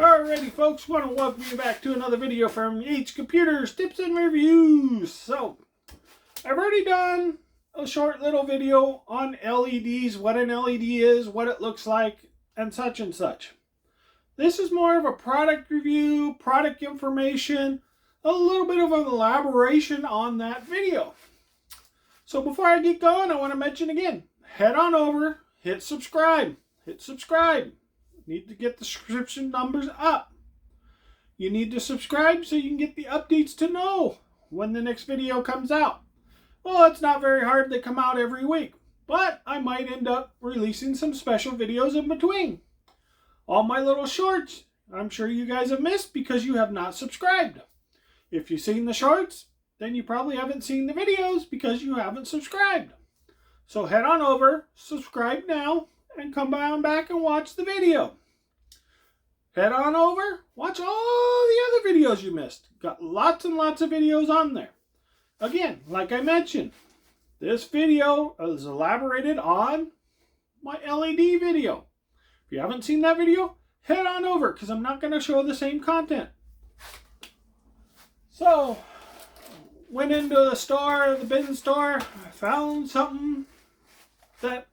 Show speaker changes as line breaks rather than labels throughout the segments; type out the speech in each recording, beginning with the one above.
Alrighty folks, want to welcome you back to another video from H Computers Tips and Reviews. So, I've already done a short little video on LEDs, what an LED is, what it looks like, and such and such. This is more of a product review, product information, a little bit of an elaboration on that video. So before I get going, I want to mention again, head on over, hit subscribe. Need to get the subscription numbers up. You need to subscribe so you can get the updates to know when the next video comes out. Well, it's not very hard. They come out every week, but I might end up releasing some special videos in between. All my little shorts, I'm sure you guys have missed because you have not subscribed. If you've seen the shorts, then you probably haven't seen the videos because you haven't subscribed. So head on over, subscribe now, and come on back and watch the video. Head on over, watch all the other videos you missed. Got lots and lots of videos on there. Again, like I mentioned, this video is elaborated on my LED video. If you haven't seen that video, head on over because I'm not going to show the same content. So, went into the store, the bin store, I found something that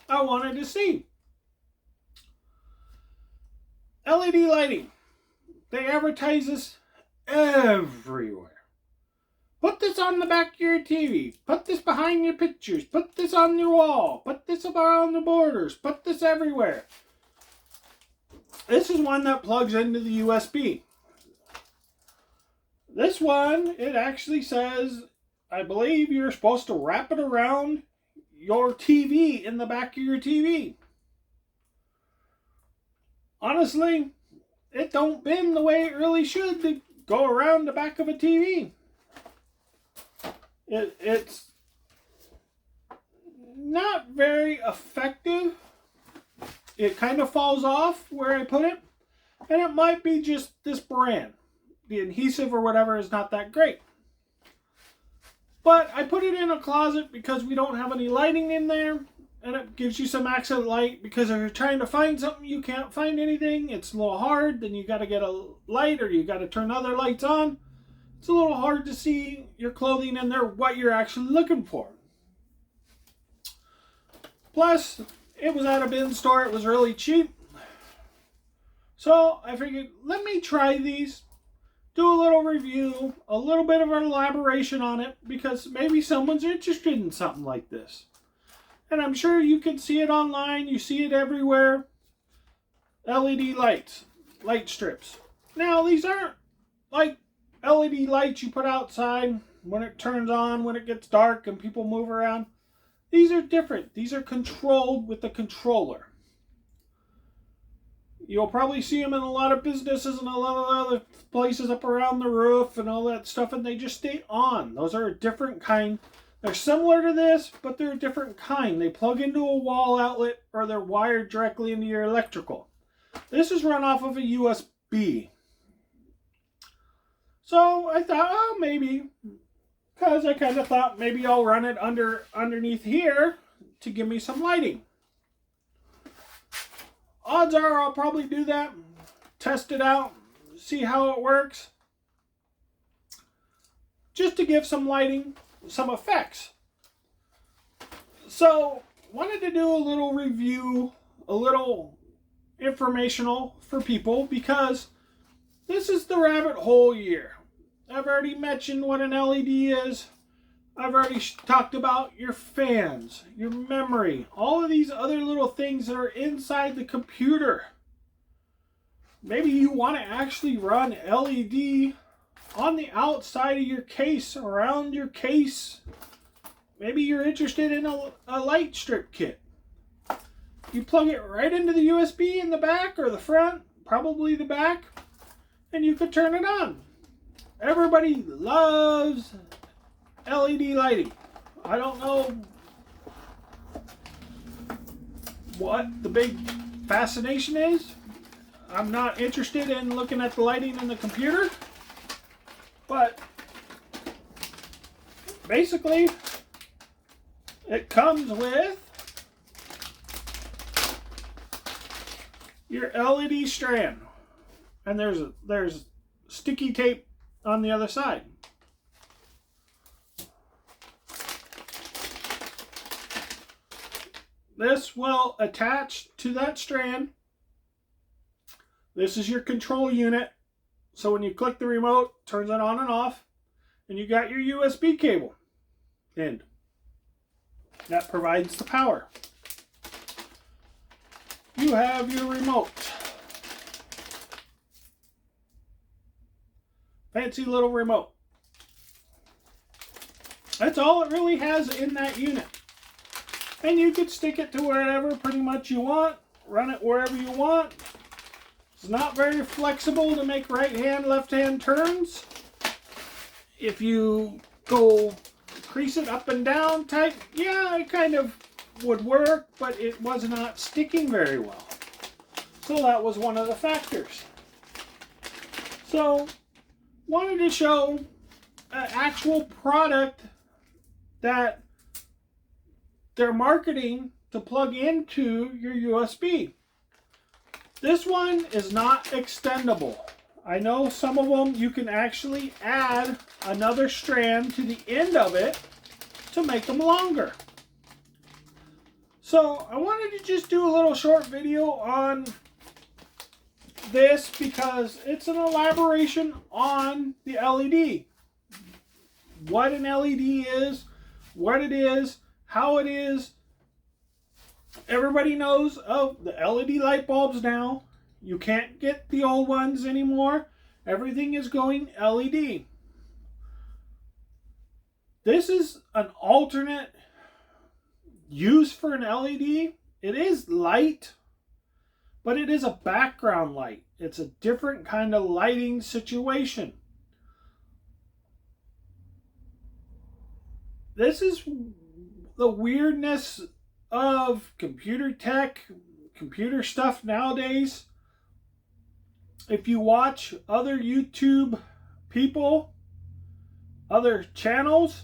I wanted to see. LED lighting. They advertise this everywhere. Put this on the back of your TV. Put this behind your pictures. Put this on your wall. Put this around the borders. Put this everywhere. This is one that plugs into the USB. This one, it actually says, I believe you're supposed to wrap it around your TV in the back of your TV. Honestly, it don't bend the way it really should to go around the back of a TV. It's not very effective. It kind of falls off where I put it. And it might be just this brand. The adhesive or whatever is not that great. But I put it in a closet because we don't have any lighting in there. And it gives you some accent light because if you're trying to find something you can't find anything, it's a little hard. Then you got to get a light or you got to turn other lights on. It's a little hard to see your clothing in there, what you're actually looking for. Plus, it was at a bin store. It was really cheap. So I figured, let me try these. Do a little review, a little bit of an elaboration on it because maybe someone's interested in something like this. And I'm sure you can see it online. You see it everywhere. LED lights, light strips. Now, these aren't like LED lights you put outside when it turns on, when it gets dark and people move around. These are different. These are controlled with a controller. You'll probably see them in a lot of businesses and a lot of other places up around the roof and all that stuff, and they just stay on. Those are a different kind. They're similar to this, but they're a different kind. They plug into a wall outlet or they're wired directly into your electrical. This is run off of a USB. So I thought, oh, maybe, because I kind of thought maybe I'll run it underneath here to give me some lighting. Odds are I'll probably do that, test it out, see how it works, just to give some lighting, some effects. So, wanted to do a little review, a little informational for people because this is the rabbit hole year. I've already mentioned what an LED is. I've already talked about your fans, your memory, all of these other little things that are inside the computer. Maybe you want to actually run LED on the outside of your case, around your case. Maybe you're interested in a light strip kit. You plug it right into the USB in the back or the front, probably the back, and you could turn it on. Everybody loves LED lighting. I don't know what the big fascination is. I'm not interested in looking at the lighting in the computer. But basically, it comes with your LED strand. And there's sticky tape on the other side. This will attach to that strand. This is your control unit. So when you click the remote, it turns it on and off. And you got your USB cable in. That provides the power. You have your remote. Fancy little remote. That's all it really has in that unit. And you could stick it to wherever pretty much you want. Run it wherever you want. It's not very flexible to make right hand, left hand turns. If you go crease it up and down type, yeah, it kind of would work, but it was not sticking very well. So that was one of the factors. So, wanted to show an actual product that they're marketing to plug into your USB. This one is not extendable. I know some of them you can actually add another strand to the end of it to make them longer. So I wanted to just do a little short video on this because it's an elaboration on the LED. What an LED is, what it is, how it is. Everybody knows of the LED light bulbs now. You can't get the old ones anymore. Everything is going LED. This is an alternate use for an LED. It is light, but it is a background light. It's a different kind of lighting situation. This is the weirdness of computer tech, computer stuff nowadays. If you watch other YouTube people, other channels,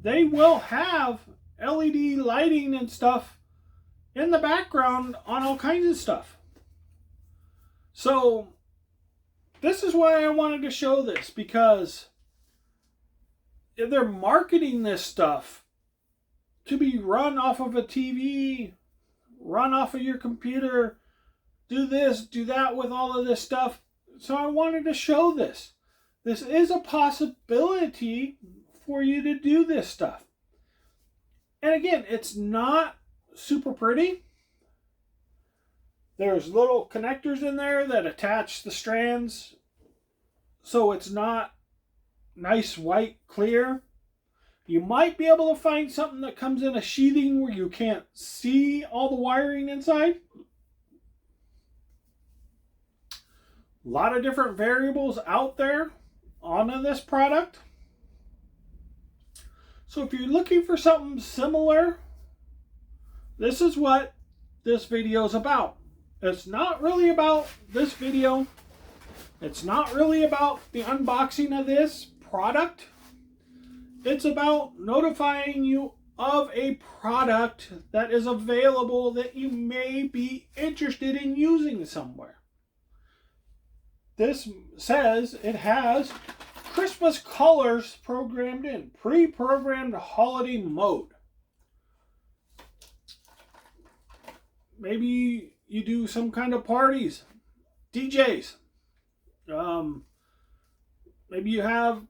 they will have LED lighting and stuff in the background on all kinds of stuff. So this is why I wanted to show this, because if they're marketing this stuff to be run off of a TV, run off of your computer, do this, do that with all of this stuff. So I wanted to show this. This is a possibility for you to do this stuff. And again, it's not super pretty. There's little connectors in there that attach the strands, so it's not nice, white, clear. You might be able to find something that comes in a sheathing where you can't see all the wiring inside. A lot of different variables out there on this product. So if you're looking for something similar, this is what this video is about. It's not really about this video. It's not really about the unboxing of this product. It's about notifying you of a product that is available that you may be interested in using somewhere. This says it has Christmas colors programmed in, pre-programmed holiday mode. Maybe you do some kind of parties, DJs. Maybe you have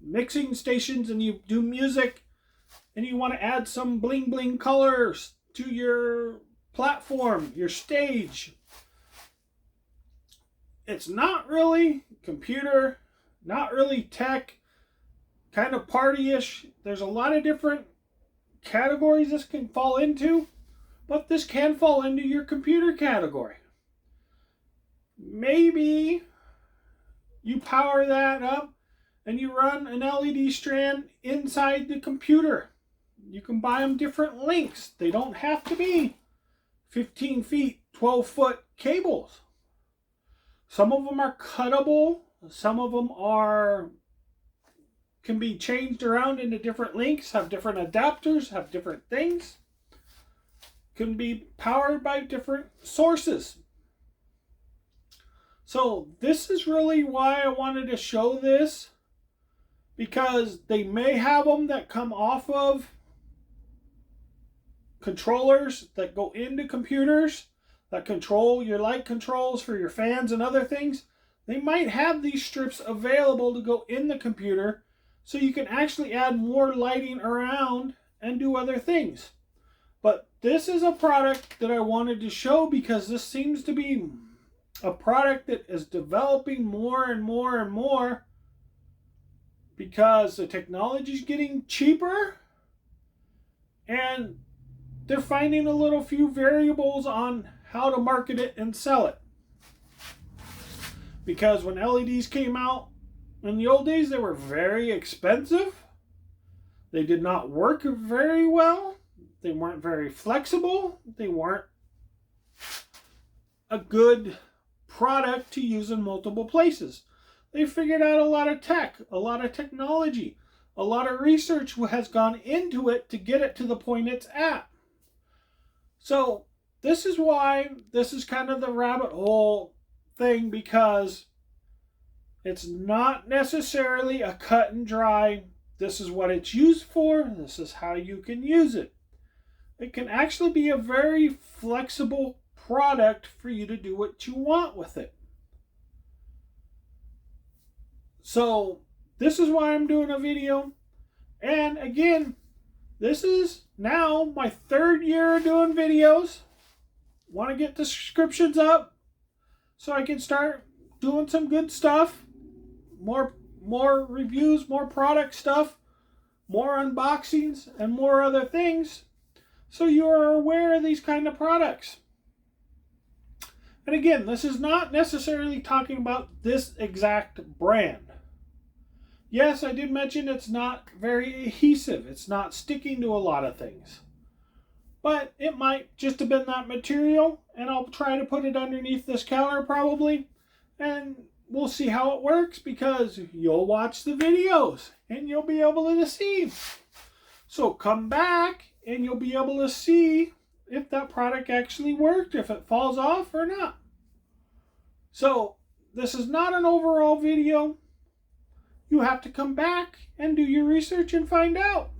mixing stations and you do music and you want to add some bling bling colors to your platform, your stage. It's not really computer, not really tech, kind of party-ish. There's a lot of different categories this can fall into, but this can fall into your computer category. Maybe you power that up and you run an LED strand inside the computer. You can buy them different lengths. They don't have to be 15 feet, 12-foot cables. Some of them are cuttable. Some of them can be changed around into different lengths, have different adapters, have different things. can be powered by different sources. So this is really why I wanted to show this, because they may have them that come off of controllers that go into computers that control your light controls for your fans and other things. They might have these strips available to go in the computer so you can actually add more lighting around and do other things. But this is a product that I wanted to show because this seems to be a product that is developing more and more and more because the technology is getting cheaper and they're finding a little few variables on how to market it and sell it. Because when LEDs came out in the old days, they were very expensive. They did not work very well. They weren't very flexible. They weren't a good product to use in multiple places. They figured out a lot of tech, a lot of technology, a lot of research has gone into it to get it to the point it's at. So this is why this is kind of the rabbit hole thing, because it's not necessarily a cut and dry, this is what it's used for, this is how you can use it. It can actually be a very flexible product for you to do what you want with it. So this is why I'm doing a video. And again, this is now my third year doing videos. Want to get the subscriptions up so I can start doing some good stuff. More reviews, more product stuff, more unboxings, and more other things, so you are aware of these kind of products. And again, this is not necessarily talking about this exact brand. Yes, I did mention it's not very adhesive. It's not sticking to a lot of things. But it might just have been that material, and I'll try to put it underneath this counter probably, and we'll see how it works, because you'll watch the videos and you'll be able to see. So come back and you'll be able to see if that product actually worked, if it falls off or not. So this is not an overall video. You have to come back and do your research and find out.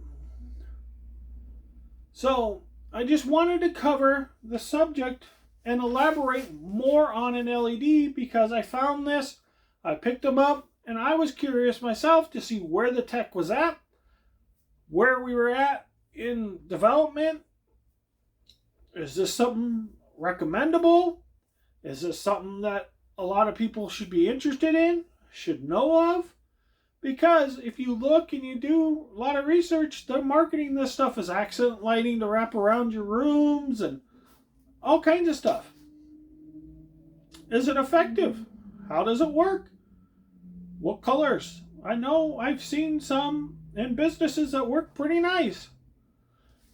So I just wanted to cover the subject and elaborate more on an LED, because I found this, I picked them up, and I was curious myself to see where the tech was at, where we were at in development. Is this something recommendable? Is this something that a lot of people should be interested in, should know of? Because if you look and you do a lot of research, they're marketing this stuff as accent lighting to wrap around your rooms and all kinds of stuff. Is it effective? How does it work? What colors? I know I've seen some in businesses that work pretty nice.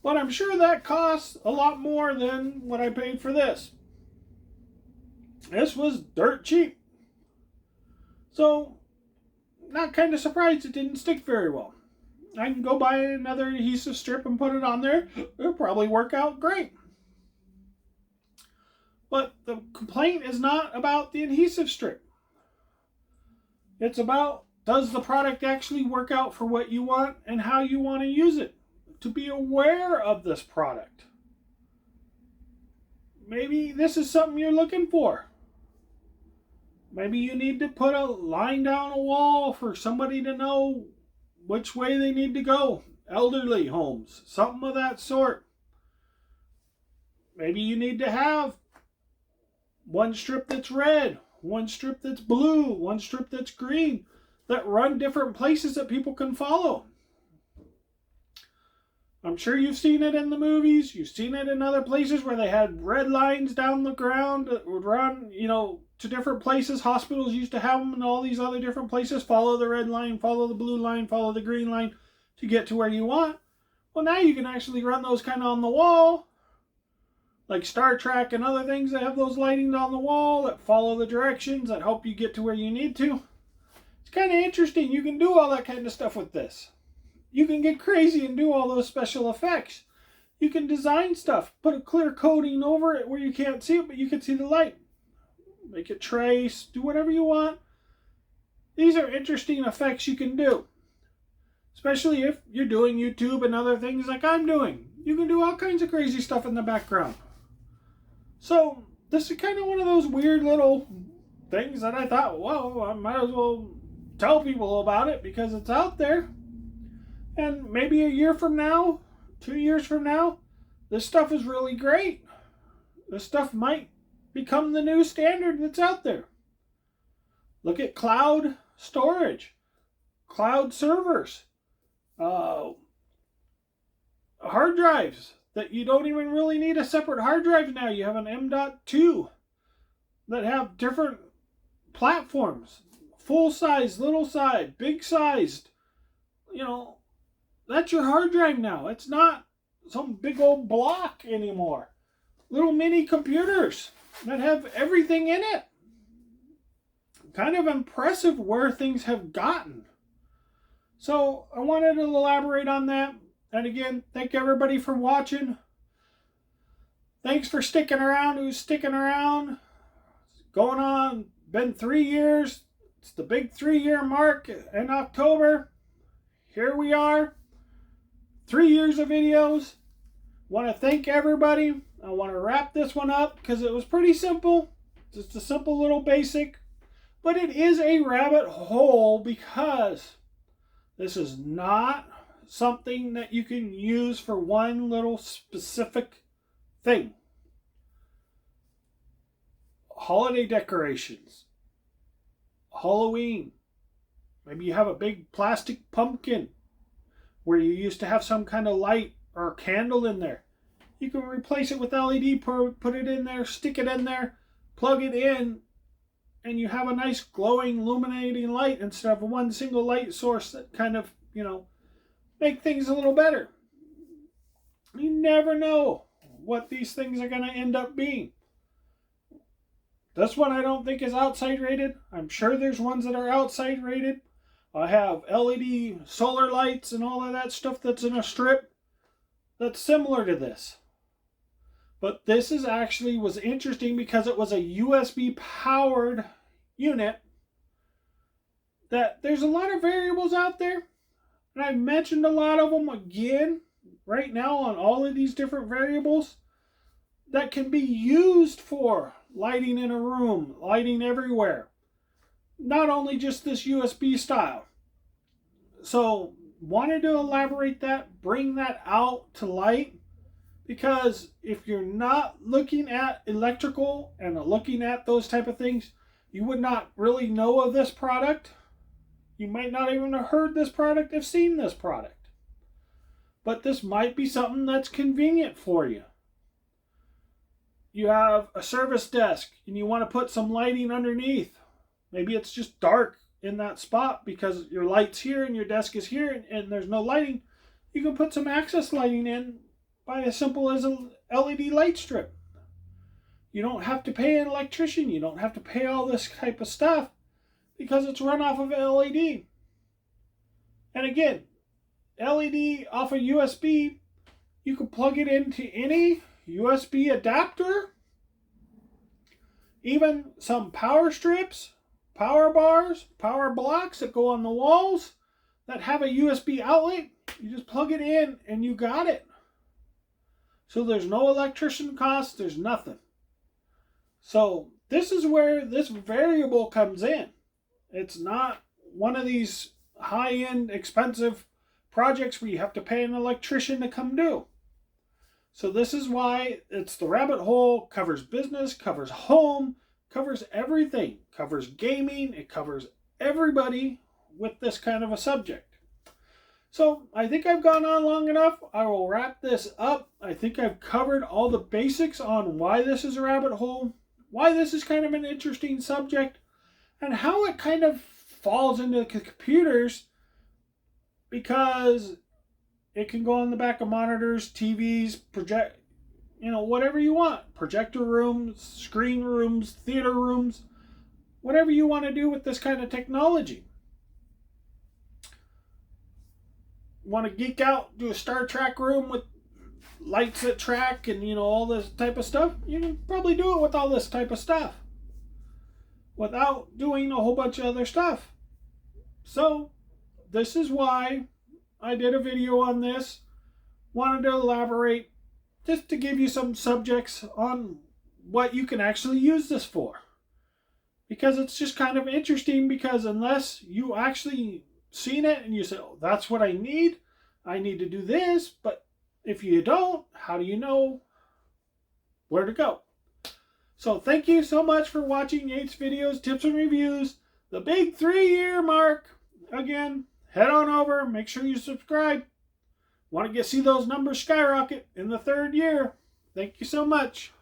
But I'm sure that costs a lot more than what I paid for this. This was dirt cheap. So, not kind of surprised it didn't stick very well. I can go buy another adhesive strip and put it on there. It'll probably work out great. But the complaint is not about the adhesive strip. It's about, does the product actually work out for what you want and how you want to use it? To be aware of this product. Maybe this is something you're looking for. Maybe you need to put a line down a wall for somebody to know which way they need to go. Elderly homes, something of that sort. Maybe you need to have one strip that's red, one strip that's blue, one strip that's green, that run different places that people can follow. I'm sure you've seen it in the movies. You've seen it in other places where they had red lines down the ground that would run, to different places. Hospitals used to have them in all these other different places. Follow the red line, follow the blue line, follow the green line to get to where you want. Well, now you can actually run those kind of on the wall. Like Star Trek and other things that have those lighting on the wall that follow the directions that help you get to where you need to. It's kind of interesting. You can do all that kind of stuff with this. You can get crazy and do all those special effects. You can design stuff, put a clear coating over it where you can't see it, but you can see the light. Make it trace, do whatever you want. These are interesting effects you can do. Especially if you're doing YouTube and other things like I'm doing. You can do all kinds of crazy stuff in the background. So, this is kind of one of those weird little things that I thought, well, I might as well tell people about it because it's out there. And maybe a year from now, 2 years from now, this stuff is really great. This stuff might become the new standard that's out there. Look at cloud storage, cloud servers, hard drives that you don't even really need a separate hard drive now. You have an M.2 that have different platforms, full size, little size, big sized. That's your hard drive now. It's not some big old block anymore. Little mini computers that have everything in it. Kind of impressive where things have gotten. So I wanted to elaborate on that. And again, thank everybody for watching. Thanks for sticking around. Who's sticking around? It's going on. Been 3 years. It's the big 3-year mark in October. Here we are. 3 years of videos. Want to thank everybody. I want to wrap this one up because it was pretty simple. Just a simple little basic. But it is a rabbit hole because this is not something that you can use for one little specific thing. Holiday decorations. Halloween. Maybe you have a big plastic pumpkin where you used to have some kind of light or candle in there. You can replace it with LED, put it in there, stick it in there, plug it in, and you have a nice glowing, illuminating light instead of one single light source that kind of, make things a little better. You never know what these things are going to end up being. This one I don't think is outside rated. I'm sure there's ones that are outside rated. I have LED solar lights and all of that stuff that's in a strip that's similar to this. But this was interesting because it was a USB powered unit. That there's a lot of variables out there. And I've mentioned a lot of them again right now on all of these different variables that can be used for lighting in a room, lighting everywhere. Not only just this USB style. So, wanted to elaborate that, bring that out to light. Because if you're not looking at electrical and looking at those type of things, you would not really know of this product. You might not even have heard this product, have seen this product. But this might be something that's convenient for you. You have a service desk and you want to put some lighting underneath. Maybe it's just dark in that spot because your light's here and your desk is here and there's no lighting. You can put some access lighting in by as simple as a LED light strip. You don't have to pay an electrician. You don't have to pay all this type of stuff because it's run off of LED. And again, LED off of USB, you can plug it into any USB adapter, even some power strips, power bars, power blocks that go on the walls that have a USB outlet. You just plug it in and you got it. So there's no electrician cost, there's nothing. So this is where this variable comes in. It's not one of these high-end expensive projects where you have to pay an electrician to come do. So this is why it's the rabbit hole. Covers business, covers home, covers everything. Covers gaming, it covers everybody with this kind of a subject. So I think I've gone on long enough. I will wrap this up. I think I've covered all the basics on why this is a rabbit hole, why this is kind of an interesting subject, and how it kind of falls into computers because it can go on the back of monitors, TVs, project, whatever you want. Projector rooms, screen rooms, theater rooms, whatever you want to do with this kind of technology. Want to geek out, do a Star Trek room with lights that track and, all this type of stuff, you can probably do it with all this type of stuff without doing a whole bunch of other stuff. So this is why I did a video on this. Wanted to elaborate just to give you some subjects on what you can actually use this for. Because it's just kind of interesting, because unless you actually seen it and you say, oh, that's what I need to do this, but if you don't, how do you know where to go? So thank you so much for watching Yates Videos, Tips and Reviews, the big 3-year mark. Again, head on over, make sure you subscribe. Want to see those numbers skyrocket in the 3rd year. Thank you so much.